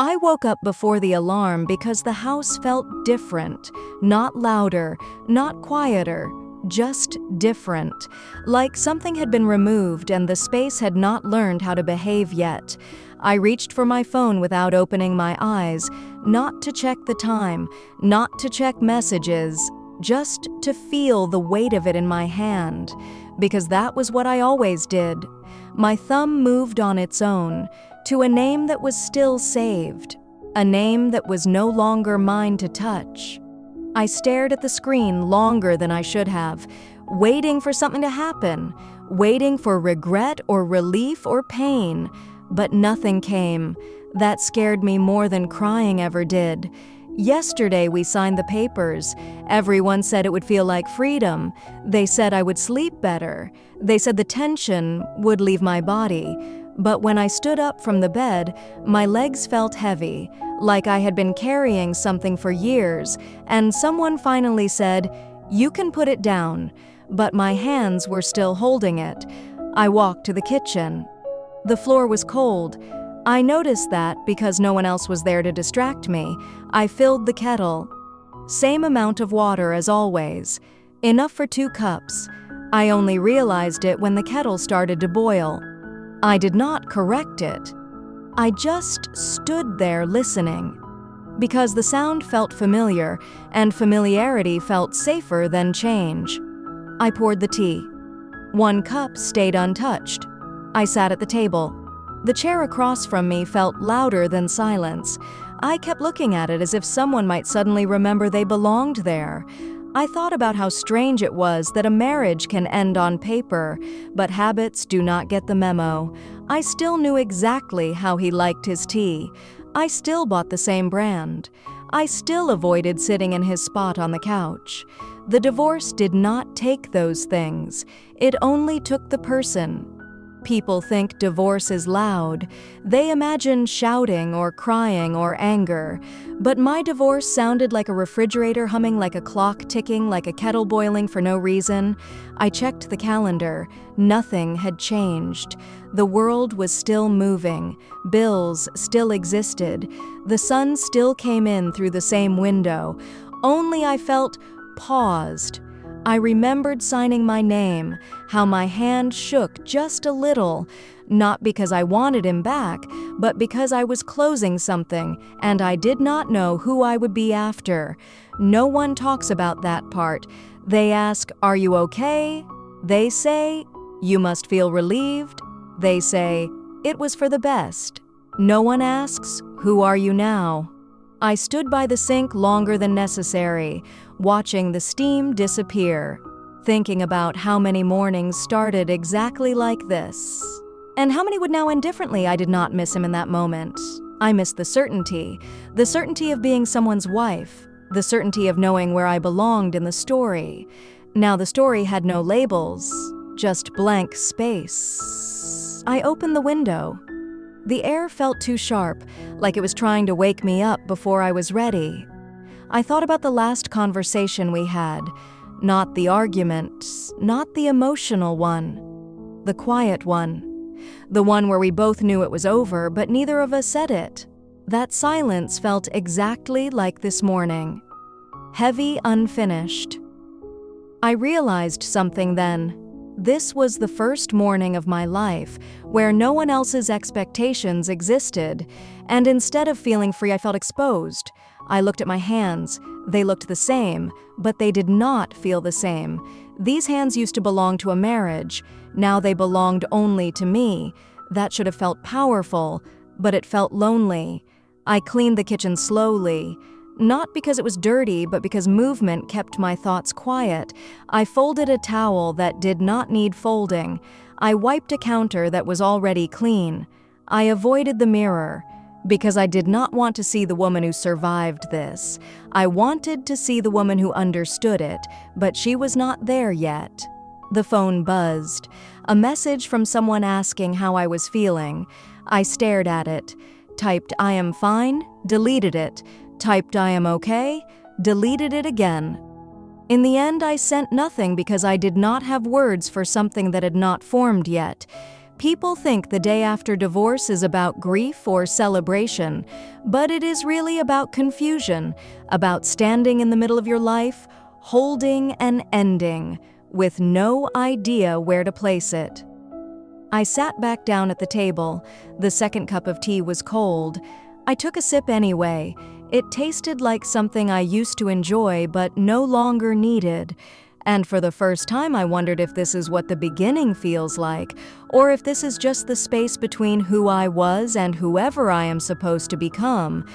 I woke up before the alarm because the house felt different, not louder, not quieter, just different, like something had been removed and the space had not learned how to behave yet. I reached for my phone without opening my eyes, not to check the time, not to check messages, just to feel the weight of it in my hand, because that was what I always did. My thumb moved on its own, to a name that was still saved, a name that was no longer mine to touch. I stared at the screen longer than I should have, waiting for something to happen, waiting for regret or relief or pain, but nothing came. That scared me more than crying ever did. Yesterday we signed the papers. Everyone said it would feel like freedom. They said I would sleep better. They said the tension would leave my body. But when I stood up from the bed, my legs felt heavy, like I had been carrying something for years, and someone finally said, "You can put it down," but my hands were still holding it. I walked to the kitchen. The floor was cold. I noticed that because no one else was there to distract me. I filled the kettle. Same amount of water as always, enough for 2 cups. I only realized it when the kettle started to boil. I did not correct it. I just stood there listening, because the sound felt familiar, and familiarity felt safer than change. I poured the tea. 1 cup stayed untouched. I sat at the table. The chair across from me felt louder than silence. I kept looking at it as if someone might suddenly remember they belonged there. I thought about how strange it was that a marriage can end on paper, but habits do not get the memo. I still knew exactly how he liked his tea. I still bought the same brand. I still avoided sitting in his spot on the couch. The divorce did not take those things. It only took the person. People think divorce is loud. They imagine shouting or crying or anger. But my divorce sounded like a refrigerator humming, like a clock ticking, like a kettle boiling for no reason. I checked the calendar. Nothing had changed. The world was still moving. Bills still existed. The sun still came in through the same window. Only I felt paused. I remembered signing my name, how my hand shook just a little, not because I wanted him back, but because I was closing something and I did not know who I would be after. No one talks about that part. They ask, "Are you okay?" They say, "You must feel relieved." They say, "It was for the best." No one asks, "Who are you now?" I stood by the sink longer than necessary, watching the steam disappear, thinking about how many mornings started exactly like this. And how many would now end differently. I did not miss him in that moment. I missed the certainty of being someone's wife, the certainty of knowing where I belonged in the story. Now the story had no labels, just blank space. I opened the window. The air felt too sharp, like it was trying to wake me up before I was ready. I thought about the last conversation we had, not the argument, not the emotional one, the quiet one, the one where we both knew it was over, but neither of us said it. That silence felt exactly like this morning, heavy, unfinished. I realized something then. This was the first morning of my life where no one else's expectations existed, and instead of feeling free, I felt exposed. I looked at my hands. They looked the same, but they did not feel the same. These hands used to belong to a marriage. Now they belonged only to me. That should have felt powerful, but it felt lonely. I cleaned the kitchen slowly. Not because it was dirty, but because movement kept my thoughts quiet. I folded a towel that did not need folding. I wiped a counter that was already clean. I avoided the mirror, because I did not want to see the woman who survived this. I wanted to see the woman who understood it, but she was not there yet. The phone buzzed. A message from someone asking how I was feeling. I stared at it. Typed, "I am fine," deleted it. Typed, "I am okay," deleted it again. In the end, I sent nothing because I did not have words for something that had not formed yet. People think the day after divorce is about grief or celebration, but it is really about confusion, about standing in the middle of your life, holding an ending, with no idea where to place it. I sat back down at the table. The second cup of tea was cold. I took a sip anyway. It tasted like something I used to enjoy but no longer needed. And for the first time, I wondered if this is what the beginning feels like, or if this is just the space between who I was and whoever I am supposed to become.